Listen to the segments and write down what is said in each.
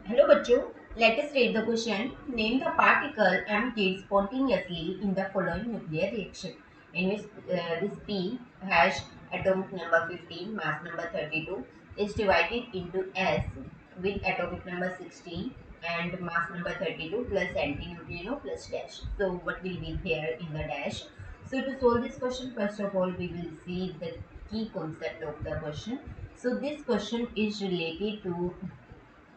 Hello बच्चों, let us read the question. Name the particle emitted spontaneously in the following nuclear reaction. In which this P has atomic number 15, mass number 32, is divided into S with atomic number 16 and mass number 32 plus antineutrino plus dash. So what will be there in the dash? So to solve this question, first of all we will see the key concept of the question. So this question is related to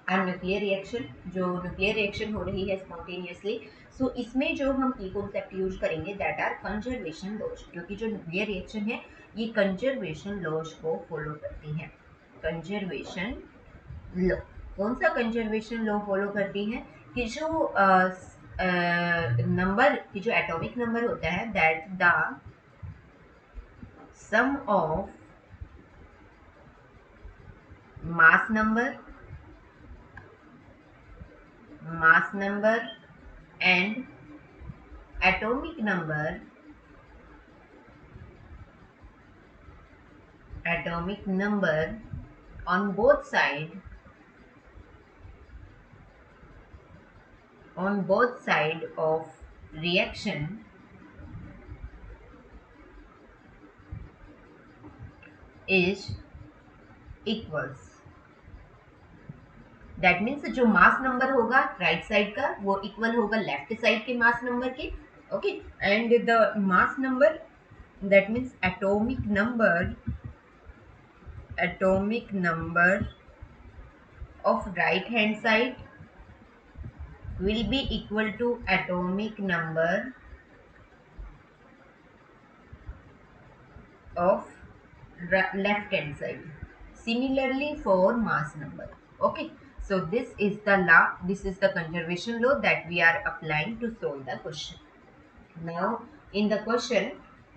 nuclear reaction, जो nuclear reaction हो रही है spontaneously. सो इसमें जो हम की concept use करेंगे that are conservation laws, क्योंकि जो न्यूक्लियर रिएक्शन है ये कंजर्वेशन लॉज को फॉलो करती है. कंजर्वेशन लॉ, कौन सा कंजर्वेशन लॉ फॉलो करती है कि जो नंबर की जो एटॉमिक नंबर होता है that the sum of mass number and atomic number on both side of reaction is equals. That means जो मास नंबर होगा राइट साइड का वो इक्वल होगा लेफ्ट साइड के मास नंबर के. Okay, and the mass number that means atomic number of right hand side will be equal to atomic number of left hand side. Similarly for mass number. Okay, so this is the law, this is the conservation law that we are applying to solve the question. Now in the question,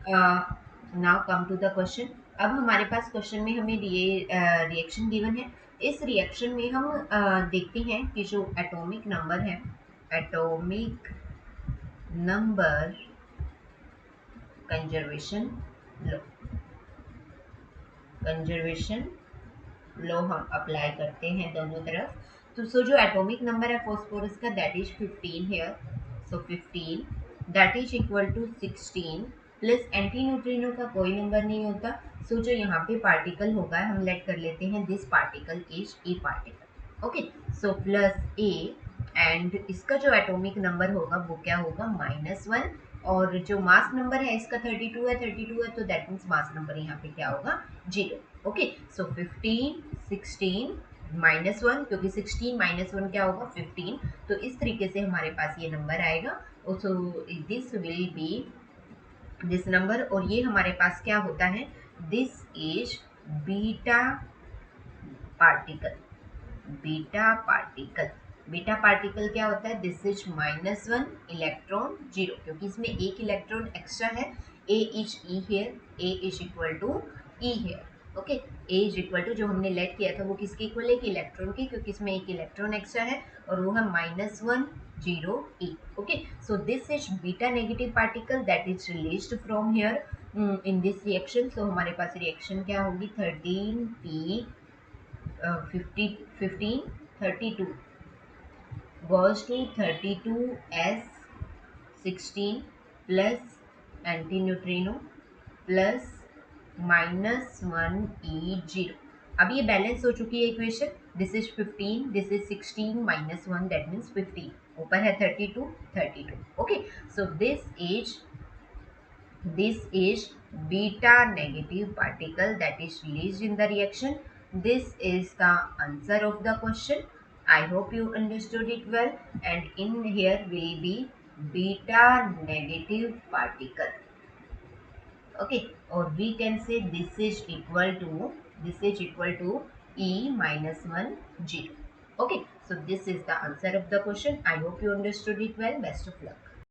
now come to the question. अब हमारे पास question में हमें ये reaction given है. इस reaction में हम देखते हैं कि जो एटॉमिक नंबर है, एटॉमिक नंबर कंजर्वेशन लॉ हम अप्लाई करते हैं दोनों तरफ. तो सो जो एटॉमिक नंबर है फॉस्फोरस का that is 15 here. So 15 that is equal to 16 plus antineutrino का कोई नंबर नहीं होता. सो जो यहाँ पे पार्टिकल होगा हम लेट कर लेते हैं this particle is a particle. Okay, so plus A and इसका जो एटॉमिक नंबर होगा वो क्या होगा -1. और जो मास नंबर है इसका 32 है तो दैट मीन्स मास नंबर यहाँ पे क्या होगा 0. ओके, सो 15 16 -1, क्योंकि 16 -1 क्या होगा 15. तो इस तरीके से हमारे पास ये नंबर आएगा. So this will be this number, और ये हमारे पास क्या होता है, this is beta particle. Beta particle क्या होता है, दिस इज -1 इलेक्ट्रॉन 0, क्योंकि इसमें एक इलेक्ट्रॉन एक्स्ट्रा है. A is E here, A is equal to E here. Okay, A is equal to जो हमने लेट किया था वो किसके इक्वल है, कि इलेक्ट्रॉन के, क्योंकि इसमें एक इलेक्ट्रॉन एक्स्ट्रा है और वो है -1 0 e. Okay, so this is beta negative particle that is released from here in this reaction. सो हमारे पास रिएक्शन क्या होगी, 13p 32 goes to 32s 16 plus antineutrino plus -1e0. अब ये बैलेंस हो चुकी है equation. This is 15, this is 16 -1 that means 15. ऊपर है 32. Okay, so this is beta negative particle that is released in the reaction. This is the answer of the question. I hope you understood it well, and in here will be beta negative particle. Okay, or we can say this is equal to e -1 0. Okay, so this is the answer of the question. I hope you understood it well. Best of luck.